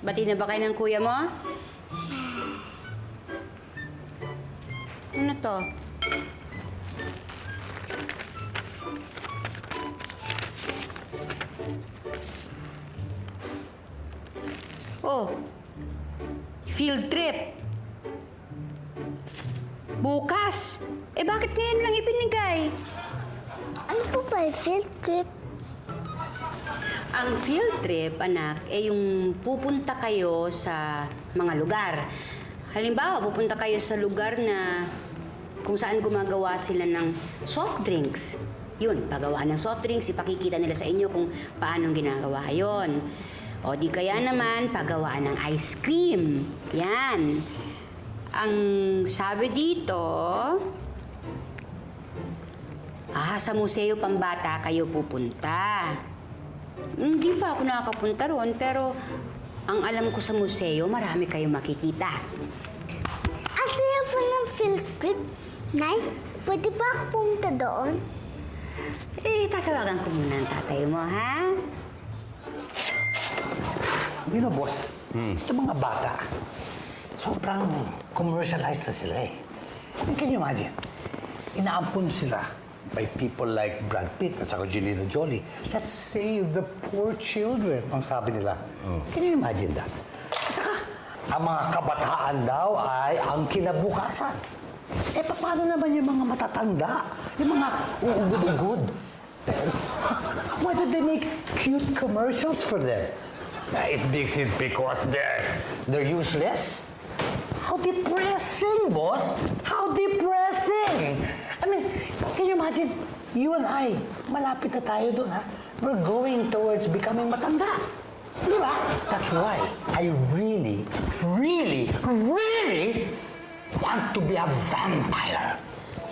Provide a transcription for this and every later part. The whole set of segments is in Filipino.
Bati na ba kayo ng kuya mo? Ano to? Oh, field trip. Bukas. Eh, bakit ngayon lang ipinigay? Ano po ba yung field trip? Ang field trip, anak, eh yung pupunta kayo sa mga lugar. Halimbawa, pupunta kayo sa lugar na kung saan gumagawa sila ng soft drinks. Yun, pagawaan ng soft drinks, ipakikita nila sa inyo kung paano ginagawa yon. O di kaya naman, pagawaan ng ice cream. Yan. Ang sabi dito, sa Museo Pambata kayo pupunta. Hindi pa ako nakakapunta roon, pero ang alam ko sa museo, marami kayong makikita. Saya po ng field trip. Nay, pwede ba ako pumunta doon? Eh, tatawagan ko muna ang tatay mo, ha? You know, boss, yung mga bata, sobrang commercialized na sila eh. Can you imagine? Inaampun sila by people like Brad Pitt at saka Angelina Jolie. Let's save the poor children, ang sabi nila. Can you imagine that? At saka, ang mga kabataan daw ay ang kinabukasan. Eh, paano naman yung mga matatanda? Yung mga uugod-ugod? Why do they make cute commercials for them? It's because they're useless? How depressing, boss! How depressing! I mean, can you imagine? You and I, malapit na tayo doon, ha? We're going towards becoming matanda. Di ba? That's why I really, really, really want to be a vampire.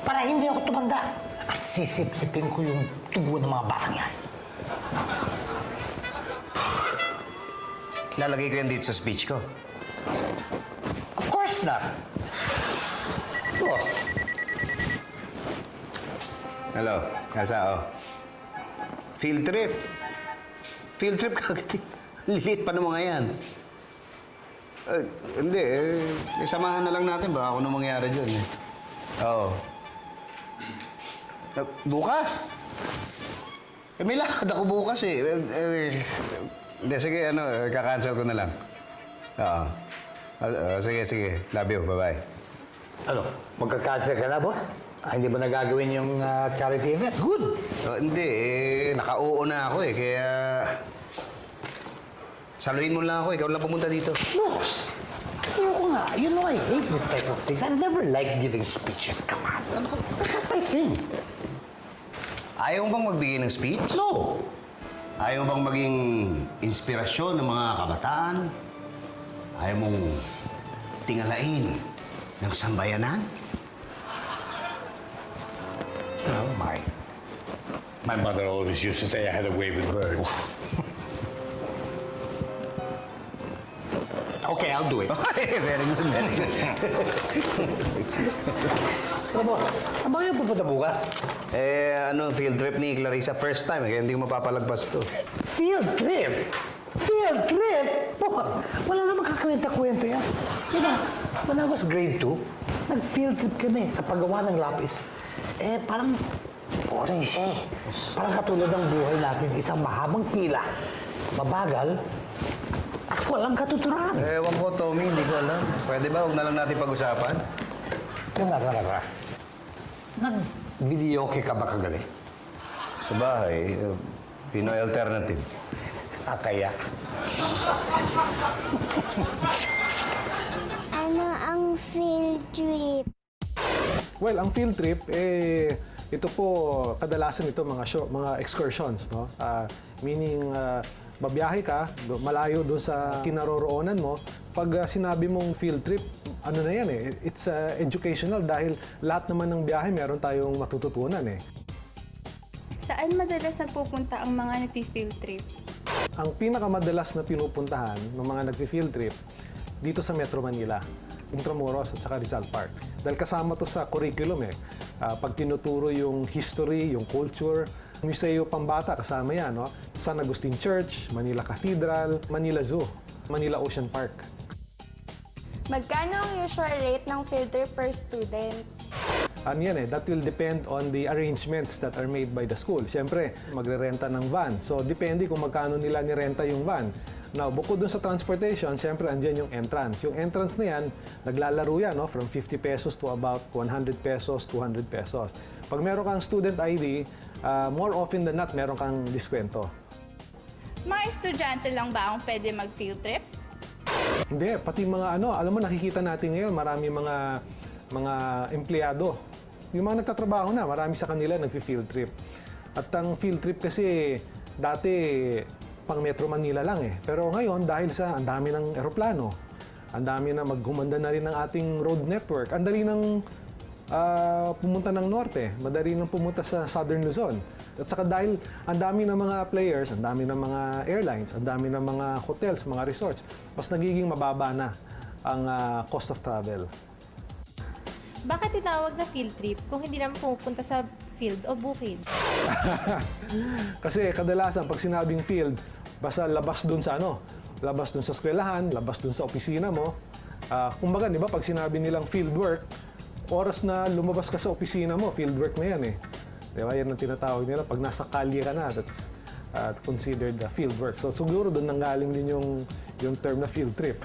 Para hindi ako tumanda. At sisip-sipin ko yung tubo ng mga batang yan. Lalagay ko yan dito sa speech ko. Of course not. Boss. Hello, Elsa, oh. Field trip. Field trip kagad. Lilit pa ng mga yan. Hindi, samahan na lang natin. Baka kung ano mangyari dyan, eh. Oo. Bukas? May lakad ako bukas, eh. Hindi, sige, kakancel ko na lang. Oo. Sige. Love you, bye-bye. Ano? Magka-cancel ka na, boss? Hindi mo na gagawin yung charity event? Good! Hindi, naka-oo na ako, eh. Kaya... saluhin mo lang ako, ikaw lang pumunta dito. Boss! Ayoko nga. You know, I hate this type of things. I never like giving speeches. Come on. That's not my thing. Ayaw mo bang magbigay ng speech? No! Ayaw mo bang maging inspirasyon ng mga kabataan? Ayaw mong tingalain ng sambayanan? Oh, my mother always used to say I had a way with words. Okay, I'll do it. Very good, very good. Pero boss, ang bakit yung pupunta bukas? Field trip ni Clarissa. First time, kaya hindi ko mapapalagpas to. Field trip? Field trip? Boss, wala namang kakwenta-kwenta yan. You know, when I was grade 2, nag-field trip kami sa paggawa ng lapis. Parang boring siya eh. Parang katulad ng buhay natin, isang mahabang pila, mabagal, at walang katuturan. Ewan ko, Tommy, hindi ko alam. Pwede ba? Huwag na lang natin pag-usapan. Tara. Nag-videoke ka ba kagabi? Sa bahay, Pinoy Alternative. Kaya? Ano ang field trip? Well, ang field trip, ito po, kadalasan ito mga excursions, no? Meaning, babiyahe ka, malayo doon sa kinaroroonan mo. Pag sinabi mong field trip, ano na yan eh, it's educational dahil lahat naman ng biyahe meron tayong matututunan eh. Saan madalas nagpupunta ang mga nagpi-field trip? Ang pinakamadalas na pinupuntahan ng mga nagpi-field trip dito sa Metro Manila, Intramuros at saka Rizal Park. Dahil kasama to sa curriculum eh. Pag tinuturo yung history, yung culture, Museo Pambata kasama yan, no? San Agustin Church, Manila Cathedral, Manila Zoo, Manila Ocean Park. Magkano ang usual rate ng field trip per student? Ano yan that will depend on the arrangements that are made by the school. Siyempre, magre-renta ng van. So, depende kung magkano nila nirenta yung van. Now, bukod dun sa transportation, siyempre, andyan yung entrance. Yung entrance na yan, naglalaro yan, no? From 50 pesos to about 100 pesos, 200 pesos. Pag meron kang student ID, more often than not, meron kang diskwento. Mga estudyante lang ba ang pwede mag-field trip? Hindi, pati mga alam mo, nakikita natin ngayon, marami mga empleyado. Yung mga nagtatrabaho na, marami sa kanila nagfi-field trip. At ang field trip kasi, dati, pang Metro Manila lang eh. Pero ngayon, dahil sa ang dami ng eroplano, ang dami na maghumanda na rin ng ating road network, ang dali ng pumunta ng norte, madali nang pumunta sa Southern Luzon. At saka dahil ang dami ng mga players, ang dami ng mga airlines, ang dami ng mga hotels, mga resorts, mas nagiging mababa na ang cost of travel. Bakit tinawag na field trip kung hindi naman pumupunta sa field o bukid? Kasi kadalasan pag sinabing field, basta labas dun sa labas dun sa eskwelahan, labas dun sa opisina mo. Kumbaga, di ba, pag sinabi nilang field work, oras na lumabas ka sa opisina mo, field work na yan eh. Di ba, yan ang tinatawag nila. Pag nasa kalye ka na, that's considered field work. So siguro dun nanggaling din yung term na field trip.